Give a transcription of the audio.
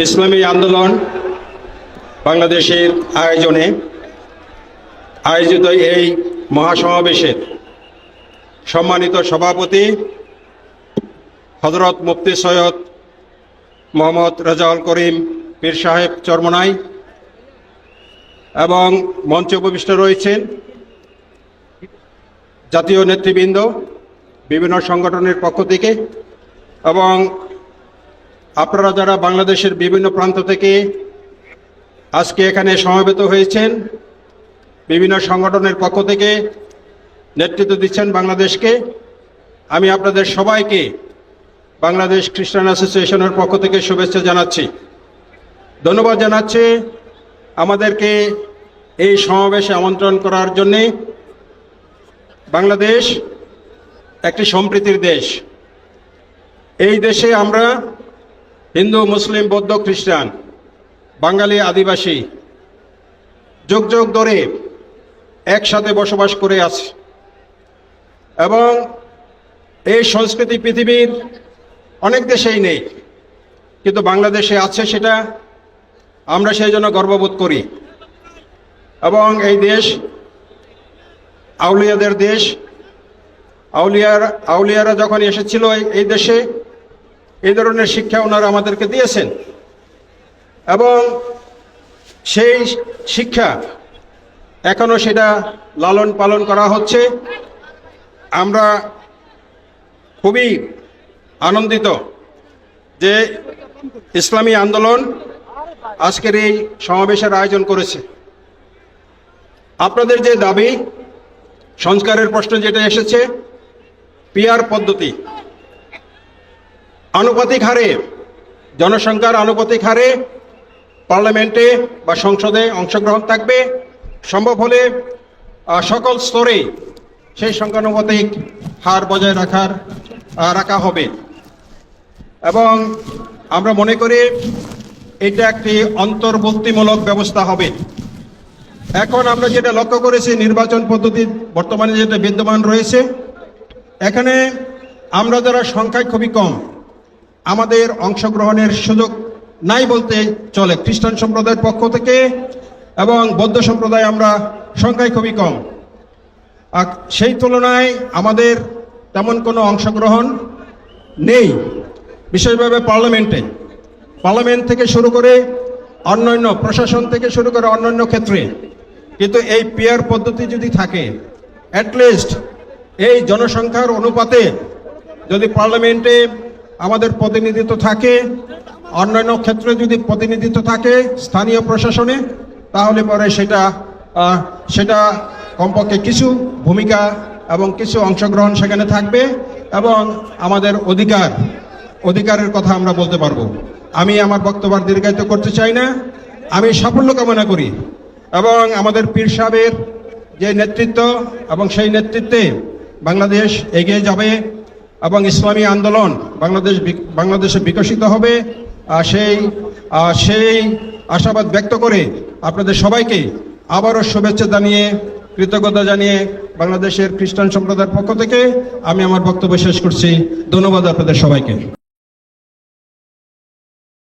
ইসলামী আন্দোলন বাংলাদেশের আয়োজনে আয়োজিত এই মহাসমাবেশের সম্মানিত সভাপতি হযরত মুফতি সৈয়দ মোহাম্মদ রেজাউল করিম পীর সাহেব চরমনাই এবং মঞ্চে উপবিষ্ট রয়েছেন জাতীয় নেতৃবৃন্দ বিভিন্ন সংগঠনের পক্ষ থেকে এবং আপনারা যারা বাংলাদেশের বিভিন্ন প্রান্ত থেকে আজকে এখানে সমবেত হয়েছেন বিভিন্ন সংগঠনের পক্ষ থেকে নেতৃত্ব দিচ্ছেন বাংলাদেশকে, আমি আপনাদের সবাইকে বাংলাদেশ খ্রিস্টান অ্যাসোসিয়েশনের পক্ষ থেকে শুভেচ্ছা জানাচ্ছি, ধন্যবাদ জানাচ্ছি আমাদেরকে এই সমাবেশে আমন্ত্রণ করার জন্যে। বাংলাদেশ একটি সম্প্রীতির দেশ। এই দেশে আমরা হিন্দু, মুসলিম, বৌদ্ধ, খ্রিস্টান, বাঙালি, আদিবাসী যুগ যুগ ধরে একসাথে বসবাস করে আছি এবং এই সংস্কৃতি পৃথিবীর অনেক দেশেই নেই, কিন্তু বাংলাদেশে আছে, সেটা আমরা সেই জন্য গর্ববোধ করি। এবং এই দেশ আউলিয়াদের দেশ। আউলিয়ারা যখন এসেছিল এই দেশে এই ধরনের শিক্ষা ওনারা আমাদেরকে দিয়েছেন এবং সেই শিক্ষা এখনো সেটা লালন পালন করা হচ্ছে। আমরা খুবই আনন্দিত যে ইসলামী আন্দোলন আজকের এই সমাবেশের আয়োজন করেছে। আপনাদের যে দাবি, সংস্কারের প্রশ্ন যেটা এসেছে, পিআর পদ্ধতি, আনুপাতিক হারে, জনসংখ্যার আনুপাতিক হারে পার্লামেন্টে বা সংসদে অংশগ্রহণ থাকবে, সম্ভব হলে সকল স্তরে সেই সংখ্যানুপাতিক হার বজায় রাখা হবে এবং আমরা মনে করি এটা একটি অন্তর্বর্তীমূলক ব্যবস্থা হবে। এখন আমরা যেটা লক্ষ্য করেছি, নির্বাচন পদ্ধতি বর্তমানে যেটা বিদ্যমান রয়েছে, এখানে আমরা যারা সংখ্যায় খুবই কম, আমাদের অংশগ্রহণের সুযোগ নাই বলতে চলে। খ্রিস্টান সম্প্রদায়ের পক্ষ থেকে এবং বৌদ্ধ সম্প্রদায় আমরা সংখ্যায় খুবই কম, আর সেই তুলনায় আমাদের তেমন কোনো অংশগ্রহণ নেই, বিশেষভাবে পার্লামেন্ট থেকে শুরু করে অন্যান্য প্রশাসন থেকে শুরু করে অন্যান্য ক্ষেত্রে। কিন্তু এই পিআর পদ্ধতি যদি থাকে, অ্যাটলিস্ট এই জনসংখ্যার অনুপাতে যদি পার্লামেন্টে আমাদের প্রতিনিধিত্ব থাকে, অন্যান্য ক্ষেত্রে যদি প্রতিনিধিত্ব থাকে স্থানীয় প্রশাসনে, তাহলে পরে সেটা কমপক্ষে কিছু ভূমিকা এবং কিছু অংশগ্রহণ সেখানে থাকবে এবং আমাদের অধিকারের কথা আমরা বলতে পারবো। আমি আমার বক্তব্য দীর্ঘায়িত করতে চাই না, আমি সাফল্য কামনা করি এবং আমাদের পীর সাহেবের যে নেতৃত্ব এবং সেই নেতৃত্বে বাংলাদেশ এগিয়ে যাবে এবং ইসলামী আন্দোলন বাংলাদেশে বিকশিত হবে, সেই আশাবাদ ব্যক্ত করে আপনাদের সবাইকে আবারও শুভেচ্ছা জানিয়ে, কৃতজ্ঞতা জানিয়ে বাংলাদেশের খ্রিস্টান সম্প্রদায়ের পক্ষ থেকে আমি আমার বক্তব্য শেষ করছি। ধন্যবাদ আপনাদের সবাইকে।